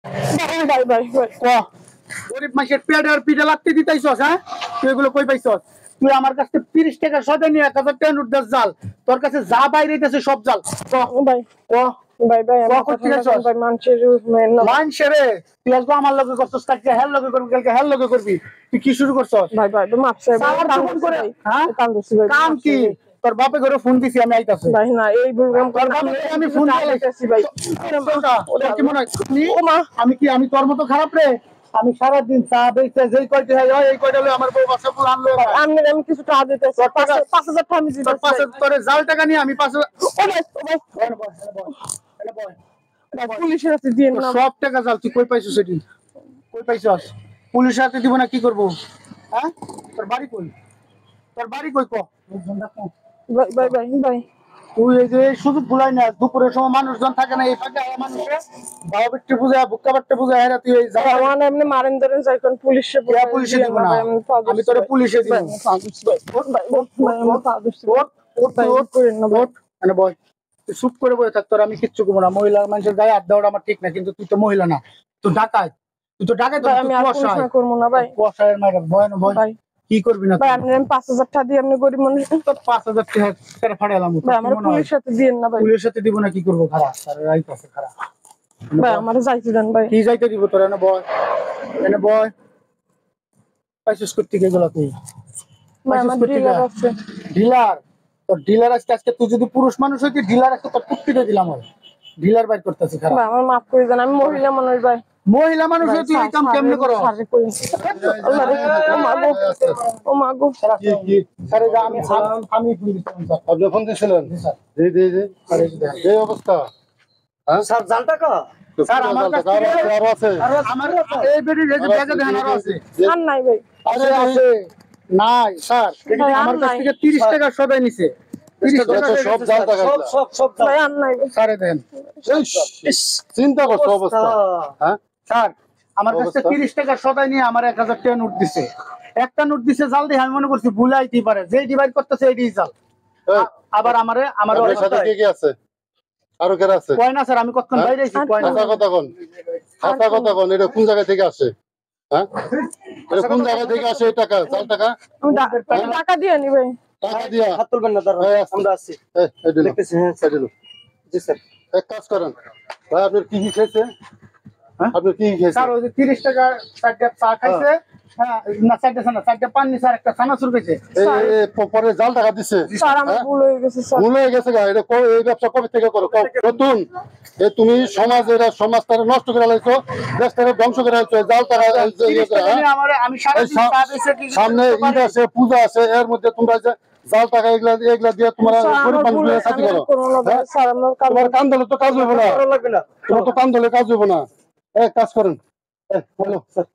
ভাই ভাই ভাই ক গরিব মানুষের পেটে আর পিঠে লাগতে দিতেছস হ্যাঁ তুই এগুলো কই পাইছস তুই আমার কাছে 30 টাকা সদাই নিয়ে 1000 টাকা নোট দাস জাল তোর কাছে যা বাইরে হইতেছে সব জাল ক ভাই ক ভাই ভাই ক করতে যাচ্ছস ভাই মানুষের মানুষেরে তুই আজকে আমার লগে করছস কালকে হেল লগে করবি কালকে হেল লগে করবি তুই কি শুরু করছস ভাই ভাই মাপ চাই হ্যাঁ কাম দিছি ভাই কাম কি তোর বাপে ঘরে ফোন দিছি আমি আইতাছি ভাই না এই প্রোগ্রাম তোর বাপে আমি ফোন দিতেছি ভাই তোর কি মনে হয় আমি তোর মতো খারাপ রে আমি সারা দিন চা বেচতে যেই কয়টা হয় এই কয়টা লই আমার বউ বাসা পুরো আনলো আমি কিছু টাকা দিতেছি 5000 টাকা আমি তোর দিতেছি পাশে তোর জাল টাকা নিয়ে আমি পাশে পুলিশের কাছে দিয়ে না সব টাকা জাল তুই কই পাইছিস সেটি কই পাইছস পুলিশের হাতে দিব না কি করব হ্যাঁ তোর বাড়ি কই ক ভাই ভাই ভাই ভাই তুই এই যে শুধু ভুলাই না দুপুরের সময় মানুষজন থাকে না এই ফাঁকে মানুষে বাবা বিট্টি পূজা বুক্কা বাট্টি পূজা হেরা তুই এই আমার এমনি মারেন ধরেন যাই কোন পুলিশে দিব না আমি তোরে পুলিশে দিব মানে বয় তুই চুপ করে বসে থাক তোর আমি কিচ্ছু করবো না মহিলা মানুষের গায়ে হাত দেওয়াটা আমার ঠিক না কিন্তু তুই তো মহিলা না তুই ডাকায় আমি আর প্রশ্ন করবো না ভাই কুয়াশায় মাইরা ভয় না ভয় কি করবি না ভাই আপনি 5000 টাকা দিয়ে আপনি গরিব মানুষ তোর 5000 টাকা ফাড়ালাম ভাই আমার পুলিশের সাথে দিয়েন না ভাই পুলিশের সাথে দিব না কি করবো খারাপ আর রাইট আছে খারাপ ভাই আমার যাইতে দেন ভাই কি যাইতে দিব তোর এনে বয় পাইছিস করতে গেল তুই ডিলার তোর ডিলার আজকে তুই যদি পুরুষ মানুষ হইতি ডিলার আজকে তোর কুত্তিতে দিলাম ডিলার বাইর করতেছি খারাপ ভাই আমার মাফ করে দেন আমি মহিলা মানুষ ভাই মহিলা মানুষ তুই এই কাম কেমনে করো ও মাগো স্যার আমি আপনি ফোন দিয়েছিলেন জি জি জি এই অবস্থা হ্যাঁ স্যার জাল টাকা স্যার আমার কাছে আরো আছে আমার এই বেডি এই যে ব্যাগে দেন আরো আছে আর নাই ভাই আছে নাই স্যার আমার কাছ থেকে 30 টাকা সদাই নিছে 30 টাকা সব জাল টাকা সব ভাই আর নাই স্যার দেন চিন্তা করছো অবস্থা হ্যাঁ স্যার আমার কাছে 30 টাকা সদাই নিয়ে আমার 1000 টাকা নোট দিছে একটা নোট দিছে জাল দিয়ে আমি মনে করছি ভুলাইতেই পারে যেই ডিভাইড করতেছে এইটাই জাল আবার আমার সাথে কি আছে আরো কেরা আছে কয় না স্যার আমি কতক্ষণ বাইরে আছি কয় না কথা কোন এটা কোন জায়গা থেকে আসে হ্যাঁ এটা কোন জায়গা থেকে আসে এই টাকা জাল টাকা টাকা দিয়ে নি ভাই টাকা দিয়া হাত তুলবেন না দাঁড়ান আমরা আছি দেখতেছি হ্যাঁ স্যার জি স্যার এক কাজ করেন ভাই আপনি কি কি খেয়েছে আপনি কি খেয়েছে স্যার ওই যে 30 টাকা চারটা চা খাইছে হ্যাঁ না চারটা পান নি স্যার একটা চানাচুর খাইছে এই পরে জাল টাকা দিছে স্যার আমার ভুল হয়ে গেছে স্যার ভুল হয়ে গেছে এটা এই ব্যবসা কবে থেকে করো নতুন তুমি সমাজটারে নষ্ট করে লাইছো দেশটারে ধ্বংস করে লাইছো জাল টাকা আমি সারা দিন চা বেচে কি সামনে ঈদ আছে পূজা আছে এর মধ্যে তোমরা যে জাল টাকা এগুলা দিয়ে তোমরা গরিব মানুষের সাথে করো তোমার কান ধরলে তো কাজ হইব না তোমার তো কান ধরলে কাজ হইব না কাজ করেন বলো স্যার